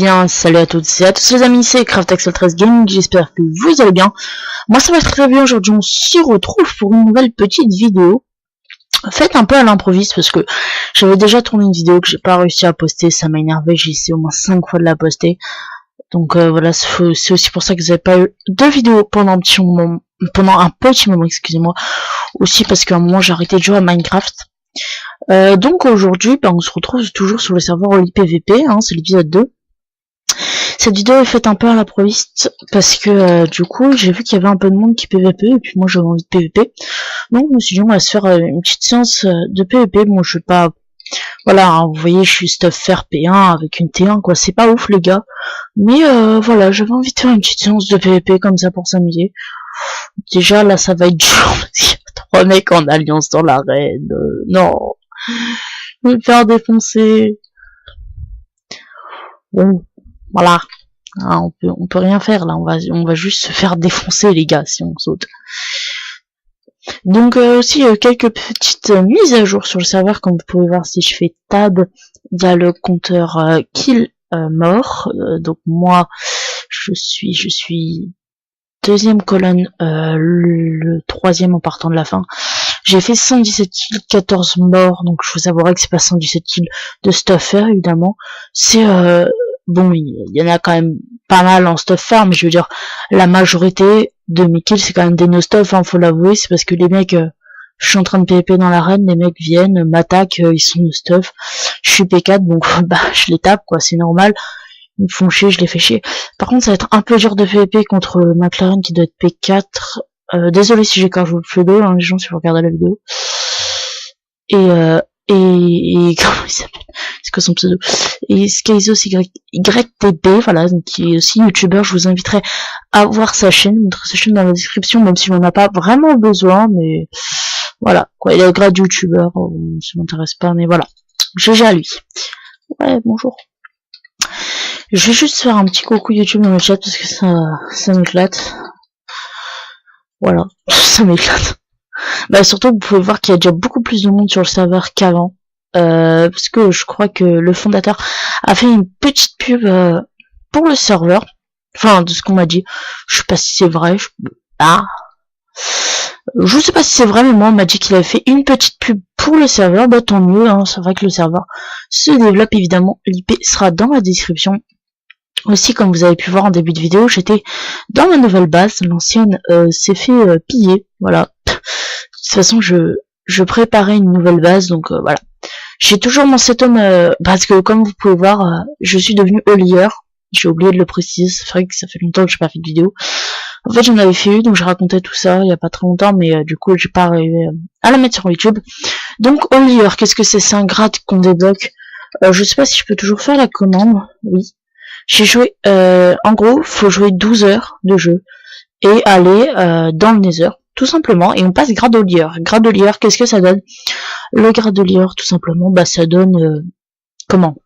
bien, salut à toutes et à tous les amis, c'est CraftAxel13 Gaming, j'espère que vous allez bien. Moi ça va très bien, aujourd'hui on s'y retrouve pour une nouvelle petite vidéo. Faite un peu à l'improviste parce que j'avais déjà tourné une vidéo que j'ai pas réussi à poster, ça m'a énervé, j'ai essayé au moins 5 fois de la poster. Donc voilà, c'est aussi pour ça que vous n'avez pas eu de vidéo pendant un petit moment, excusez-moi. Aussi parce qu'à un moment j'ai arrêté de jouer à Minecraft. Donc aujourd'hui, on se retrouve toujours sur le serveur OliPVP, c'est l'épisode 2. Cette vidéo est faite un peu à l'improviste parce que du coup j'ai vu qu'il y avait un peu de monde qui PVP et puis moi j'avais envie de PVP. Donc je me suis dit on va se faire une petite séance de PVP. Bon je vais pas... Voilà, vous voyez je suis stuff fer P1 avec une T1 quoi, c'est pas ouf les gars. Mais voilà, j'avais envie de faire une petite séance de PVP comme ça pour s'amuser. Déjà là ça va être dur parce qu'il y a 3 mecs en alliance dans l'arène. Non, je vais me faire défoncer. Bon, voilà. On peut rien faire là, on va juste se faire défoncer les gars si on saute. Donc aussi quelques petites mises à jour sur le serveur, comme vous pouvez voir si je fais tab, il y a le compteur kill mort. Donc moi je suis deuxième colonne, le troisième en partant de la fin. J'ai fait 117 kills, 14 morts, donc je vous avouerai que c'est pas 117 kills de stuff évidemment. C'est bon, il y en a quand même pas mal en stuff fair, mais je veux dire, la majorité de mes kills, c'est quand même des no-stuff, faut l'avouer, c'est parce que les mecs, je suis en train de PvP dans l'arène, les mecs viennent, m'attaquent, ils sont no-stuff, je suis P4, donc bah, je les tape, quoi, c'est normal, ils me font chier, je les fais chier. Par contre, ça va être un peu dur de PvP contre McLaren qui doit être P4, désolé si j'ai écorché le pseudo, les gens, si vous regardez la vidéo. Et comment il s'appelle, c'est quoi son pseudo, et Skyzos YTB, voilà, donc qui est aussi youtubeur. Je vous inviterai à voir sa chaîne, vous mettrez sa chaîne dans la description, même si on n'a pas vraiment besoin, mais voilà quoi, il est grade youtubeur, ça m'intéresse pas, mais voilà, GG à lui. Ouais, bonjour. Je vais juste faire un petit coucou YouTube dans le chat parce que ça m'éclate. Voilà, ça m'éclate. Bah surtout vous pouvez voir qu'il y a déjà beaucoup plus de monde sur le serveur qu'avant, parce que je crois que le fondateur a fait une petite pub pour le serveur, enfin de ce qu'on m'a dit. Je sais pas si c'est vrai, je sais pas si c'est vrai, mais moi on m'a dit qu'il avait fait une petite pub pour le serveur. Bah tant mieux, c'est vrai que le serveur se développe évidemment, l'IP sera dans la description. Aussi, comme vous avez pu voir en début de vidéo, j'étais dans ma nouvelle base, l'ancienne s'est fait piller, voilà. De toute façon, je préparais une nouvelle base, donc voilà. J'ai toujours mon setum, parce que comme vous pouvez voir, je suis devenu holier. J'ai oublié de le préciser, c'est vrai que ça fait longtemps que j'ai pas fait de vidéo. En fait, j'en avais fait une, donc je racontais tout ça il y a pas très longtemps, mais du coup, j'ai pas arrivé à la mettre sur YouTube. Donc, holier, qu'est-ce que c'est? C'est un grade qu'on débloque. Je sais pas si je peux toujours faire la commande, oui. J'ai joué, en gros, faut jouer 12 heures de jeu et aller dans le Nether, tout simplement, et on passe grade holier. Grade holier, qu'est-ce que ça donne? Le grade holier, tout simplement, bah ça donne, comment,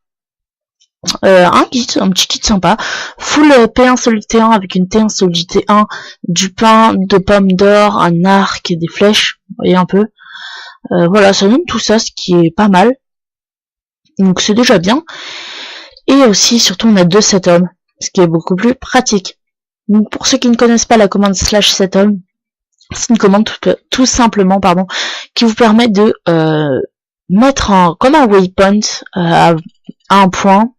un kit, un petit kit sympa, full P1 solide T1 avec une T1 solide T1, du pain, de pommes d'or, un arc et des flèches, vous voyez un peu. Voilà, ça donne tout ça, ce qui est pas mal. Donc c'est déjà bien. Et aussi, surtout, on a 2 setom, ce qui est beaucoup plus pratique. Donc, pour ceux qui ne connaissent pas la commande /setom, c'est une commande tout simplement, qui vous permet de mettre comme un waypoint à un point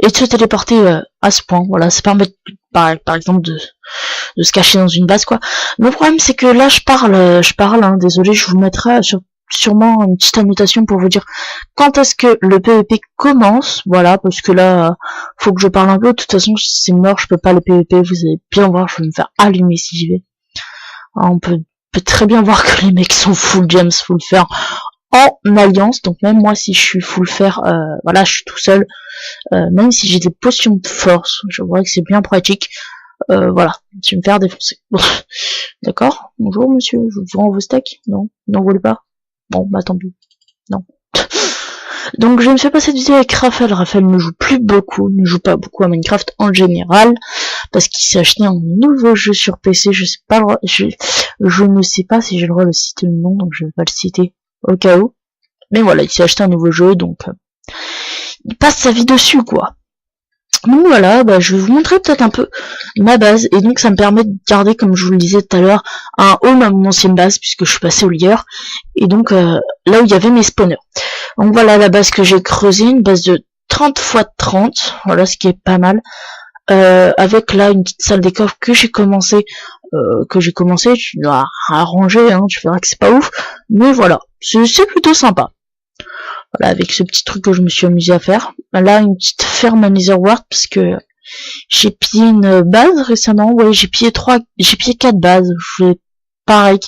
et de se téléporter à ce point. Voilà, ça permet par exemple de se cacher dans une base, quoi. Le problème, c'est que là, je parle, désolé, je vous mettrai sûrement une petite annotation pour vous dire quand est-ce que le PVP commence, voilà, parce que là faut que je parle un peu. De toute façon c'est mort, je peux pas le PVP, vous allez bien voir, je vais me faire allumer si j'y vais. On peut très bien voir que les mecs sont full gems, full fer en alliance, donc même moi si je suis full fer, voilà, je suis tout seul, même si j'ai des potions de force, je vois que c'est bien pratique. Voilà, je vais me faire défoncer. D'accord, bonjour monsieur, je vous rends vos stacks. Non, vous voulez pas? Bon, bah tant pis. Non. Donc je ne fais pas cette vidéo avec Raphaël. Raphaël ne joue pas beaucoup à Minecraft en général, parce qu'il s'est acheté un nouveau jeu sur PC. Je ne sais pas si j'ai le droit de citer le nom, donc je vais pas le citer au cas où. Mais voilà, il s'est acheté un nouveau jeu, donc il passe sa vie dessus, quoi. Donc voilà, bah, je vais vous montrer peut-être un peu ma base, et donc ça me permet de garder, comme je vous le disais tout à l'heure, un home à mon ancienne base, puisque je suis passé au lieur, et donc là où il y avait mes spawners. Donc voilà la base que j'ai creusée, une base de 30 x 30, voilà ce qui est pas mal, avec là une petite salle des coffres que j'ai commencé, tu dois arranger, hein, tu verras que c'est pas ouf, mais voilà, c'est plutôt sympa. Voilà, avec ce petit truc que je me suis amusé à faire. Là, une petite ferme à Netherworld, parce que j'ai pillé une base récemment. Ouais, j'ai pillé 4 bases. Je fais pareil.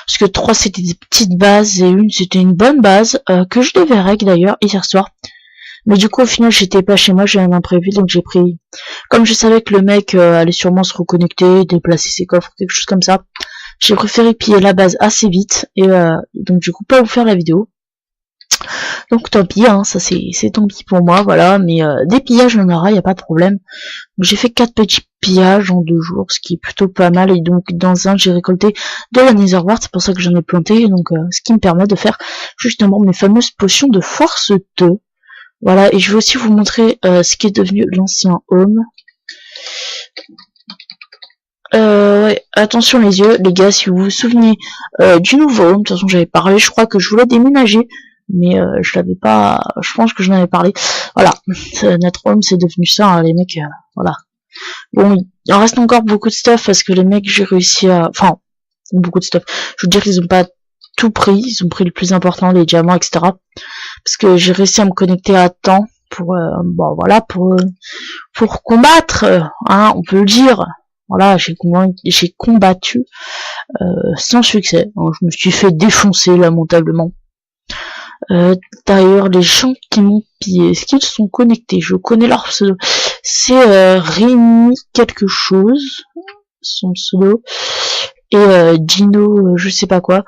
Parce que 3 c'était des petites bases et une c'était une bonne base, que je devais règle d'ailleurs hier soir. Mais du coup, au final, j'étais pas chez moi, j'ai un imprévu, donc j'ai pris... Comme je savais que le mec allait sûrement se reconnecter, déplacer ses coffres, quelque chose comme ça, j'ai préféré piller la base assez vite, et donc du coup, pas vous faire la vidéo. Donc tant pis, hein, ça c'est tant pis pour moi, voilà, mais des pillages il y en aura, y a pas de problème. J'ai fait 4 petits pillages en 2 jours, ce qui est plutôt pas mal, et donc dans un j'ai récolté de la Netherwart, c'est pour ça que j'en ai planté, donc ce qui me permet de faire justement mes fameuses potions de force 2. Voilà, et je vais aussi vous montrer ce qui est devenu l'ancien home. Ouais, attention les yeux, les gars, si vous vous souvenez du nouveau home, de toute façon j'avais parlé, je crois que je voulais déménager, mais je l'avais pas, je pense que je n'en avais parlé. Voilà, notre home c'est devenu ça, hein, les mecs, voilà. Bon, il en reste encore beaucoup de stuff parce que les mecs j'ai réussi à, enfin, beaucoup de stuff. Je veux dire qu'ils ont pas tout pris, ils ont pris le plus important, les diamants, etc. Parce que j'ai réussi à me connecter à temps pour, bon voilà, pour combattre, hein, on peut le dire. Voilà, j'ai combattu sans succès. Alors, je me suis fait défoncer lamentablement. D'ailleurs, les gens qui m'ont pillé, est-ce qu'ils sont connectés? Je connais leur pseudo. C'est Rémi quelque chose, son pseudo, et Dino, je sais pas quoi.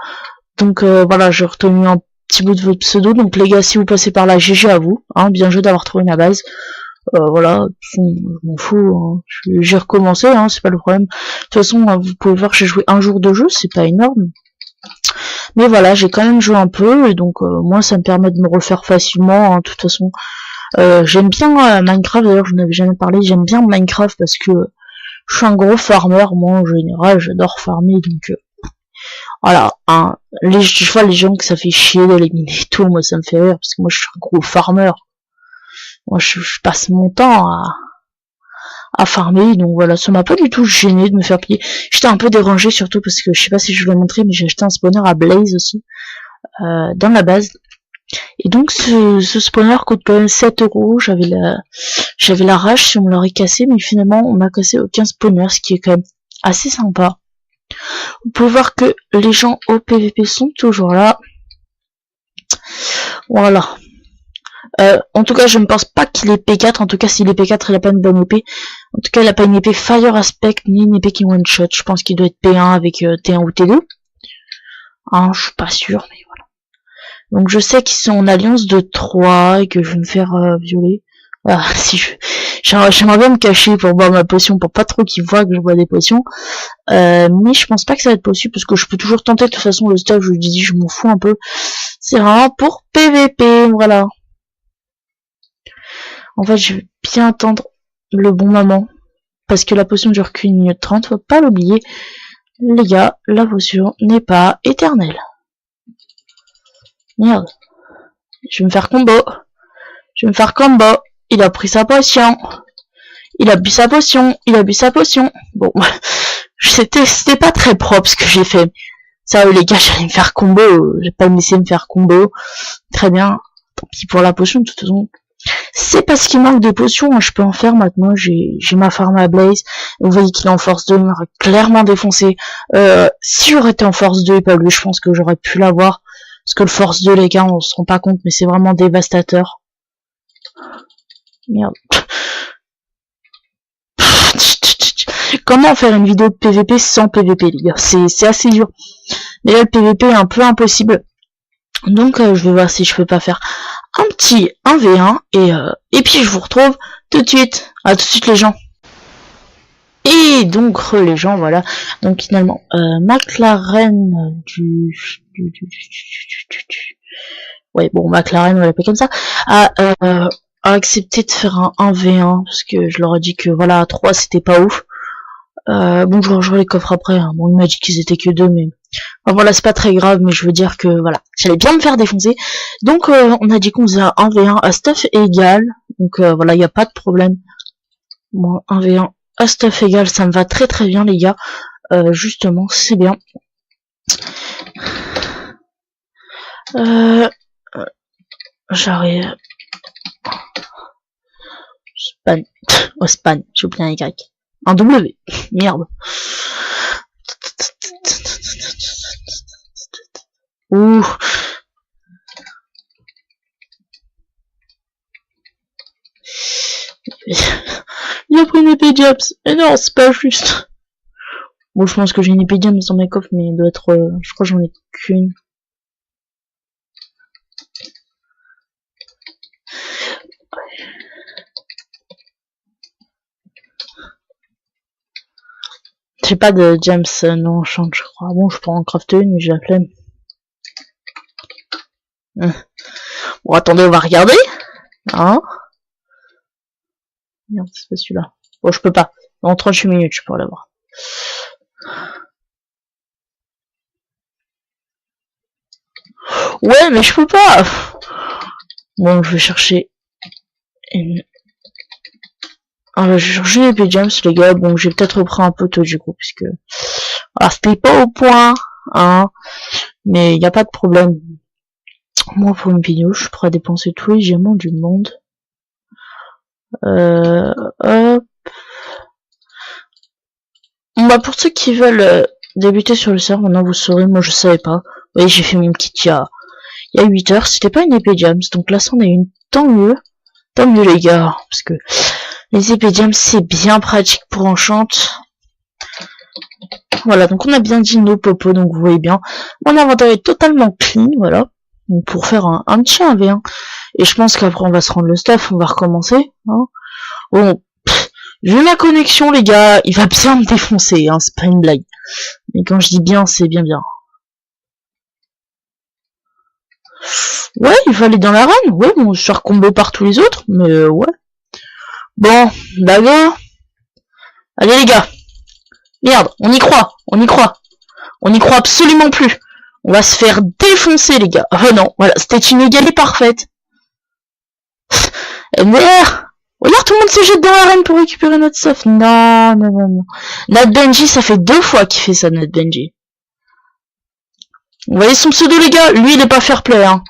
Donc voilà, j'ai retenu un petit bout de votre pseudo. Donc les gars, si vous passez par là, GG à vous. Hein, bien joué d'avoir trouvé ma base. Voilà, je m'en fous. Hein. J'ai recommencé, hein, c'est pas le problème. De toute façon, vous pouvez voir, j'ai joué un jour de jeu, c'est pas énorme. Mais voilà, j'ai quand même joué un peu, et donc moi ça me permet de me refaire facilement, hein, de toute façon. J'aime bien Minecraft, d'ailleurs je n'avais jamais parlé, j'aime bien Minecraft parce que je suis un gros farmer, moi en général, j'adore farmer, donc voilà, hein, je vois les gens que ça fait chier d'éliminer tout, moi ça me fait rire, parce que moi je suis un gros farmer. Moi je passe mon temps à farmer, donc voilà, ça m'a pas du tout gêné de me faire piller. J'étais un peu dérangé surtout parce que je sais pas si je vous l'ai montré, mais j'ai acheté un spawner à Blaze aussi, dans la base. Et donc ce spawner coûte quand même 7 €, j'avais la rage si on me l'aurait cassé, mais finalement on m'a cassé aucun spawner, ce qui est quand même assez sympa. Vous pouvez voir que les gens au PVP sont toujours là. Voilà. En tout cas, je ne pense pas qu'il est P4. En tout cas, s'il est P4, il a pas une bonne épée. En tout cas, il a pas une épée Fire Aspect, ni une épée qui one-shot. Je pense qu'il doit être P1 avec T1 ou T2. Hein, je suis pas sûr, mais voilà. Donc, je sais qu'ils sont en alliance de 3 et que je vais me faire violer. Voilà, si j'aimerais bien me cacher pour boire ma potion, pour pas trop qu'ils voient que je bois des potions. Mais je pense pas que ça va être possible, parce que je peux toujours tenter. De toute façon, le stuff, je vous dis, je m'en fous un peu. C'est vraiment pour PVP, voilà. En fait, je vais bien attendre le bon moment, parce que la potion dure qu'une minute 30, faut pas l'oublier. Les gars, la potion n'est pas éternelle. Merde. Je vais me faire combo. Je vais me faire combo. Il a pris sa potion. Il a bu sa potion. Il a bu sa potion. Bon, c'était pas très propre ce que j'ai fait. Ça, les gars, j'allais me faire combo. J'ai pas me laisser me faire combo. Très bien. Tant pis pour la potion, de toute façon. C'est parce qu'il manque de potions, hein, je peux en faire maintenant, j'ai ma farm à Blaze, vous voyez qu'il est en force 2, il m'aurait clairement défoncé. Si j'aurais été en force 2 et pas lui, je pense que j'aurais pu l'avoir, parce que le force 2, les gars, on se rend pas compte, mais c'est vraiment dévastateur. Merde. Comment faire une vidéo de PVP sans PVP, les gars, c'est assez dur. Mais là, le PVP est un peu impossible. Donc, je vais voir si je peux pas faire un petit 1v1 et puis je vous retrouve tout de suite. À tout de suite les gens. Et donc les gens, voilà. Donc finalement, McLaren ouais bon, McLaren on l'appelle comme ça. a accepté de faire un 1v1 parce que je leur ai dit que voilà, à 3 c'était pas ouf. Bon, je rejoins les coffres après. Hein. Bon, il m'a dit qu'ils étaient que 2, mais enfin, voilà, c'est pas très grave, mais je veux dire que voilà, j'allais bien me faire défoncer. Donc, on a dit qu'on faisait un 1v1 à stuff égal. Donc voilà, il y a pas de problème. Bon, 1v1 à stuff égal, ça me va très très bien, les gars. Justement, c'est bien. J'arrive. Span. Oh, span. J'ai oublié un Y. Un W. Merde. Ouh. Il a pris une épée Jams. Mais non, c'est pas juste. Bon, je pense que j'ai une épée Jams dans mes coffres, mais il doit être... je crois que j'en ai qu'une. J'ai pas de James non enchant, je crois. Bon, je pourrais en crafter une, mais j'ai la flemme. Bon, attendez, on va regarder. Hein? Merde, c'est pas celui-là. Bon, je peux pas. Dans 38 minutes, je pourrais l'avoir. Ouais, mais je peux pas. Bon, je vais chercher une... Ah, je vais chercher les James, les gars. Bon, j'ai peut-être repris un peu tôt, du coup, puisque... Ah, c'était pas au point, hein. Mais y a pas de problème. Moi, pour une vidéo, je pourrais dépenser tous les diamants du monde. Hop. Bon, bah, pour ceux qui veulent débuter sur le serveur, maintenant vous saurez, moi je savais pas. Vous voyez, j'ai fait mon kit il y a 8 heures. C'était pas une épée James, donc là, c'en est une. Tant mieux, les gars. Parce que les épées James, c'est bien pratique pour enchant. Voilà, donc on a bien dit nos popos, donc vous voyez bien. Mon inventaire est totalement clean, voilà. Donc pour faire un petit 1v1. Et je pense qu'après on va se rendre le stuff, on va recommencer. Hein. Bon, vu ma connexion, les gars, il va bien me défoncer, hein, c'est pas une blague. Mais quand je dis bien, c'est bien. Ouais, il va aller dans l'arène, ouais, bon, je suis recombo par tous les autres, mais ouais. Bon, d'accord. Allez les gars. Merde, on y croit. On n'y croit absolument plus. On va se faire défoncer, les gars. Oh non, voilà, c'était une égalité parfaite. MDR. Regarde, tout le monde se jette dans l'arène pour récupérer notre stuff. Non. Nat Benji, ça fait 2 fois qu'il fait ça, Nat Benji. Vous voyez son pseudo, les gars? Lui, il est pas fair play, hein.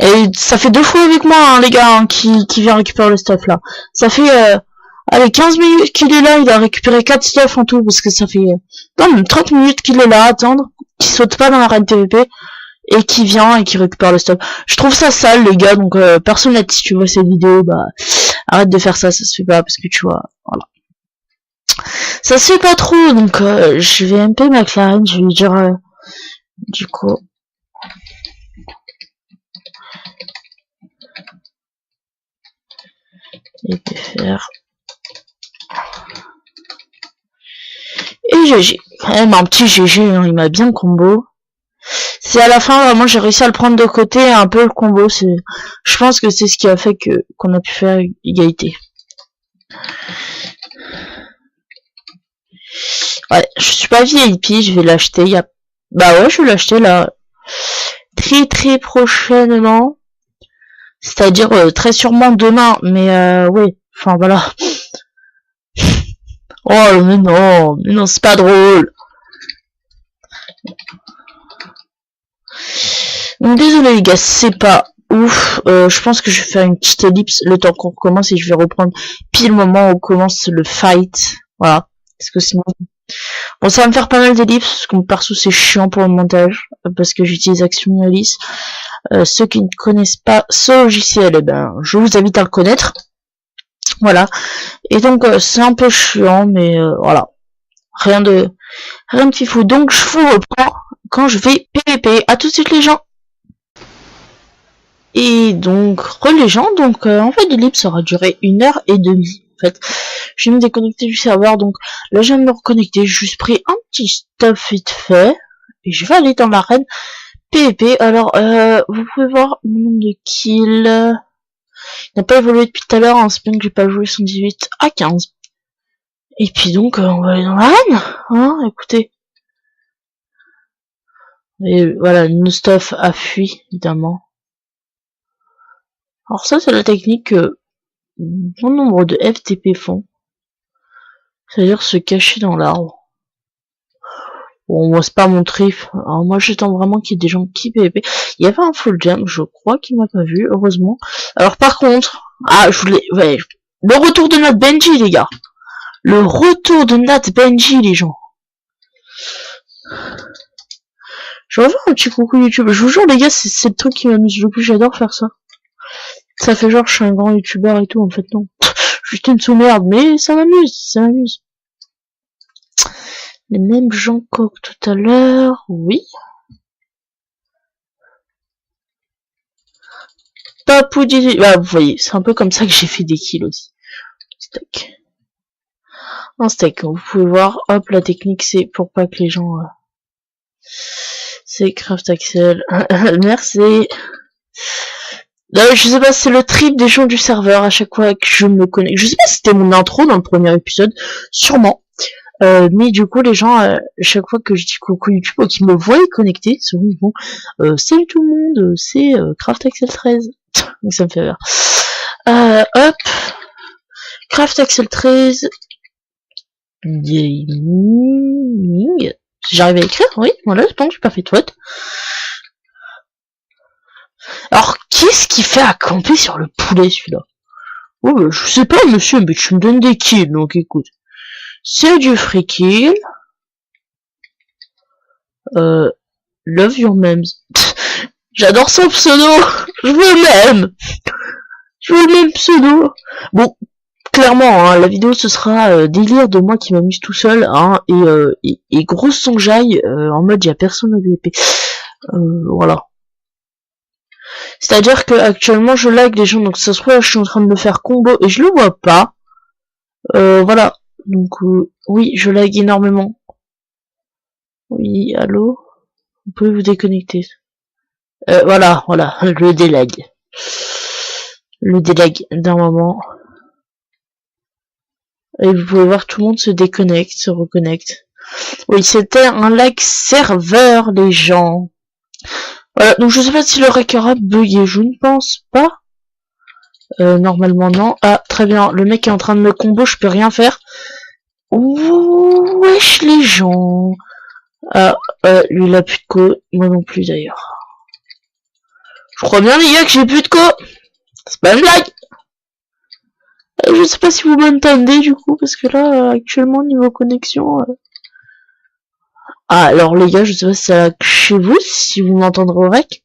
Et ça fait 2 fois avec moi, hein, les gars, hein, qui vient récupérer le stuff, là. Ça fait, allez, 15 minutes qu'il est là, il a récupéré 4 stuff en tout, parce que ça fait, non, même 30 minutes qu'il est là à attendre, qu'il saute pas dans l'arène TVP, et qui vient et qui récupère le stuff. Je trouve ça sale, les gars, donc, personnellement, si tu vois cette vidéo, bah, arrête de faire ça se fait pas, parce que tu vois, voilà. Ça se fait pas trop, donc, je vais MP McLaren, je vais lui dire, du coup, et faire et GG. Même un petit GG, hein, il m'a bien combo. C'est à la fin vraiment j'ai réussi à le prendre de côté un peu le combo, c'est je pense que c'est ce qui a fait que qu'on a pu faire égalité. Ouais, je suis pas VIP, je vais l'acheter, bah ouais, je vais l'acheter là très prochainement. C'est-à-dire très sûrement demain, mais ouais, enfin voilà. Oh mais non, c'est pas drôle. Donc désolé les gars, c'est pas ouf. Je pense que je vais faire une petite ellipse le temps qu'on recommence et je vais reprendre pile le moment où commence le fight. Voilà. Parce que sinon... Bon, ça va me faire pas mal d'ellipses, parce que mon perso c'est chiant pour le montage, parce que j'utilise Action Alice. Ceux qui ne connaissent pas ce logiciel, eh ben, je vous invite à le connaître. Voilà. Et donc, c'est un peu chiant, mais voilà. Rien de fifou. Donc, je vous reprends quand je vais PVP. À tout de suite, les gens. Et donc, les gens, donc, en fait, l'ellipse aura duré 1h30. En fait, je vais me déconnecter du serveur, donc là, je viens de me reconnecter. J'ai juste pris un petit stuff vite fait. Et je vais aller dans l'arène PvP, alors, vous pouvez voir mon nombre de kills. Il n'a pas évolué depuis tout à l'heure, hein, c'est bien que j'ai pas joué 118 à 15. Et puis donc, on va aller dans l'arène, hein, écoutez. Et voilà, No Stuff a fui, évidemment. Alors ça, c'est la technique que bon nombre de FTP font. C'est-à-dire se cacher dans l'arbre. Bon, moi, c'est pas mon trip. Alors, moi, j'attends vraiment qu'il y ait des gens qui PvP. Il y avait un full jam, je crois qu'il m'a pas vu, heureusement. Alors, par contre, je voulais, ouais, le retour de Nat Benji, les gars. Le retour de Nat Benji, les gens. Je reviens un petit coucou YouTube. Je vous jure, les gars, c'est le truc qui m'amuse le plus. J'adore faire ça. Ça fait genre, je suis un grand YouTuber et tout. En fait, non. Juste une sous-merde, mais ça m'amuse, ça m'amuse. Les mêmes gens que tout à l'heure, oui. Papou 18, bah, vous voyez, c'est un peu comme ça que j'ai fait des kills aussi. Steak. Un steak, vous pouvez voir, hop, la technique c'est pour pas que les gens... C'est Craft Axel. Merci. Je sais pas, c'est le trip des gens du serveur à chaque fois que je me connecte. Je sais pas si c'était mon intro dans le premier épisode, sûrement. Mais du coup, les gens, chaque fois que je dis coucou YouTube, ou qu'ils me voient connecter, souvent ils vont salut tout le monde, c'est Craft Axel 13. Donc ça me fait rire. Hop. Craft Axel 13. Gaming. Si j'arrive à écrire, oui, voilà, je pense que j'ai pas fait de faute. Alors, qu'est-ce qu'il fait à camper sur le poulet, celui-là? Oh, bah, je sais pas, monsieur, mais tu me donnes des kills, donc écoute. C'est du free kill. Love your memes. J'adore son pseudo. Je veux le même pseudo. Bon, clairement, hein, la vidéo ce sera délire de moi qui m'amuse tout seul, hein, et grosse songeaille en mode y a personne au VP. Voilà. C'est-à-dire que actuellement je lag les gens, donc ça se trouve je suis en train de me faire combo et je le vois pas. Voilà. Donc oui, je lag énormément. Oui, allô? Vous pouvez vous déconnecter. Voilà, le délag. Le délag d'un moment. Et vous pouvez voir tout le monde se déconnecte, se reconnecte. Oui, c'était un lag serveur, les gens. Voilà, donc je sais pas si le hacker a bugué, je ne pense pas. Normalement non. Ah, très bien, le mec est en train de me combo, je peux rien faire. Ouh, wesh les gens. Ah, lui il a plus de co, moi non plus d'ailleurs. Je crois bien les gars que j'ai plus de co. C'est pas une blague. Je sais pas si vous m'entendez du coup, parce que là, actuellement, niveau connexion... Ah, alors les gars, je sais pas si ça lag chez vous, si vous m'entendrez au rec.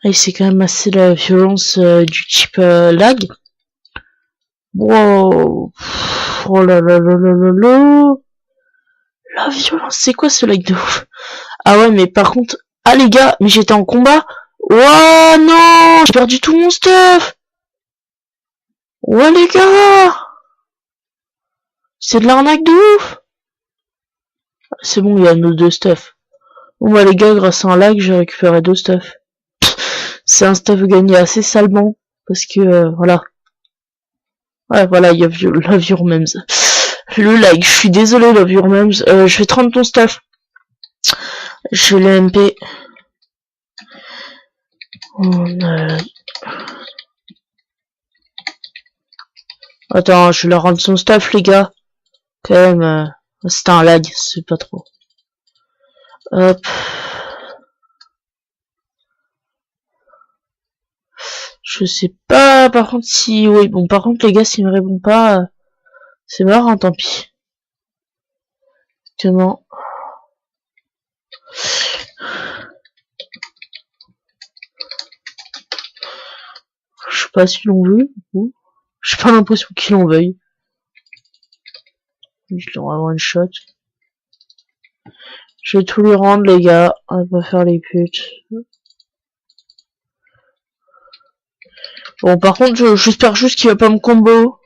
Et c'est quand même assez la violence du type lag. Wow. Oh là là là là là là. La violence, c'est quoi ce lag de ouf? Ah ouais, mais par contre... Ah les gars, mais j'étais en combat. Oh non, j'ai perdu tout mon stuff. Ouais les gars, c'est de l'arnaque de ouf. C'est bon, il y a nos deux stuff. Bon bah les gars, grâce à un lag, j'ai récupéré deux stuff. C'est un stuff gagné assez salement, parce que voilà. Ouais voilà, il y a Love Your Memes. Le lag, je suis désolé Love Your Memes. Je vais 30 ton stuff. Je l'ai MP. Attends, je vais leur rendre son stuff les gars. Quand même, c'est un lag, c'est pas trop. Hop. Je sais pas, par contre, si... Oui, bon, par contre, les gars, s'ils me répondent pas, c'est mort, hein, tant pis. Exactement. Je sais pas s'ils l'ont vu, ou... J'ai pas l'impression qu'ils l'ont veuille. Je leur avoir une shot. Je vais tout lui rendre, les gars. On va pas faire les putes. Bon, par contre, j'espère juste qu'il va pas me combo.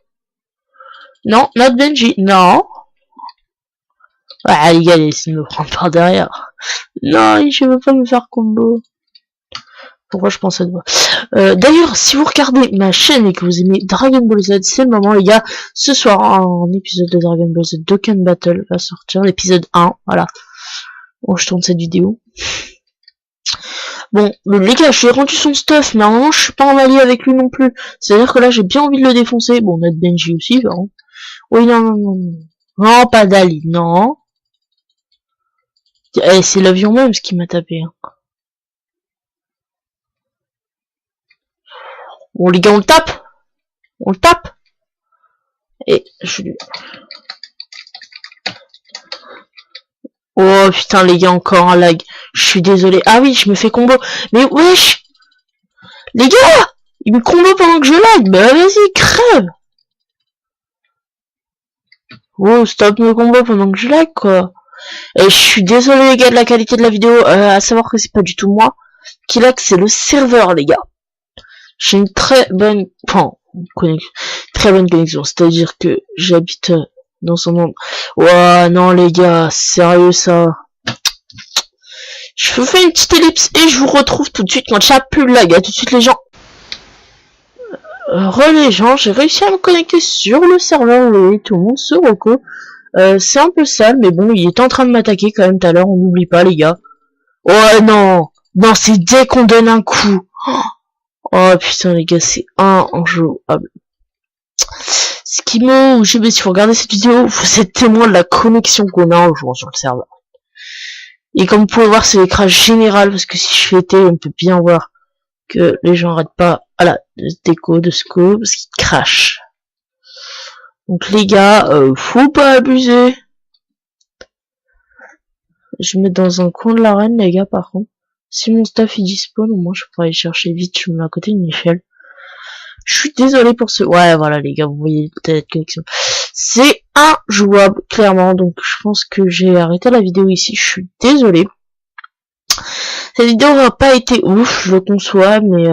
Non, not Benji. Non. Ah les gars, il essaie de me prendre par derrière. Non, je veux pas me faire combo. Pourquoi je pense à toi? D'ailleurs, si vous regardez ma chaîne et que vous aimez Dragon Ball Z, c'est le moment les gars. Ce soir, un épisode de Dragon Ball Z Dokkan Battle va sortir, l'épisode 1, voilà. Bon, je tourne cette vidéo. Bon, les gars, je lui ai rendu son stuff, mais normalement, je suis pas en allié avec lui non plus. C'est-à-dire que là, j'ai bien envie de le défoncer. Bon, notre Benji aussi, hein. Oui, non, non, non, non. Non, pas d'Ali, non. Eh, c'est l'avion même ce qui m'a tapé, hein. Bon, les gars, on le tape. On le tape. Et je lui... Oh putain les gars, encore un lag. Je suis désolé. Ah oui, je me fais combo. Mais wesh, les gars, il me combo pendant que je lag. Bah vas-y, crève. Oh, stop me combo pendant que je lag quoi. Et je suis désolé les gars de la qualité de la vidéo. À savoir que c'est pas du tout moi qui lag, c'est le serveur les gars. J'ai une très bonne, enfin, très bonne connexion. C'est-à-dire que j'habite dans son monde. Ouah, non les gars, sérieux ça. Je vous fais une petite ellipse et je vous retrouve tout de suite quand il n'y a plus de lag. À tout de suite les gens. Les gens, j'ai réussi à me connecter sur le serveur, oui, tout le monde se reco. C'est un peu sale, mais bon, il était en train de m'attaquer quand même tout à l'heure, on n'oublie pas les gars. Oh non, non, c'est dès qu'on donne un coup. Oh putain les gars, c'est injouable. Ce qui me... Je sais pas si vous regardez cette vidéo, vous êtes témoin de la connexion qu'on a en jouant sur le serveur. Et comme vous pouvez voir, c'est l'écran général, parce que si je fais T, on peut bien voir que les gens arrêtent pas à la déco de scope, parce qu'ils crachent. Donc les gars, faut pas abuser. Je me mets dans un coin de l'arène, les gars, par contre. Si mon staff il dispawn, au moins je pourrais aller chercher vite, je me mets à côté d'une échelle. Je suis désolé pour ce... Ouais, voilà, les gars, vous voyez peut-être connexion. C'est injouable, clairement. Donc, je pense que j'ai arrêté la vidéo ici. Je suis désolé. Cette vidéo n'aura pas été ouf, je le conçois, mais...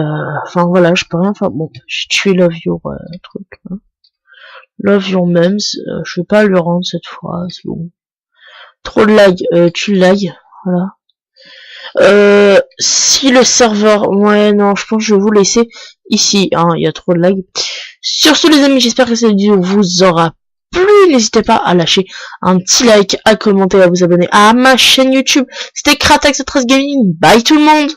Enfin, voilà, je peux rien faire. Bon, j'ai tué Love Your truc, là. Love Your Memes. Je vais pas le rendre cette fois, c'est bon. Trop de lag. Tu lag, voilà. Si le serveur... Ouais, non, je pense que je vais vous laisser ici, hein, il y a trop de lag. Sur ce, les amis, j'espère que cette vidéo vous aura plu. N'hésitez pas à lâcher un petit like, à commenter, à vous abonner à ma chaîne YouTube. C'était Kratax13 Gaming. Bye tout le monde!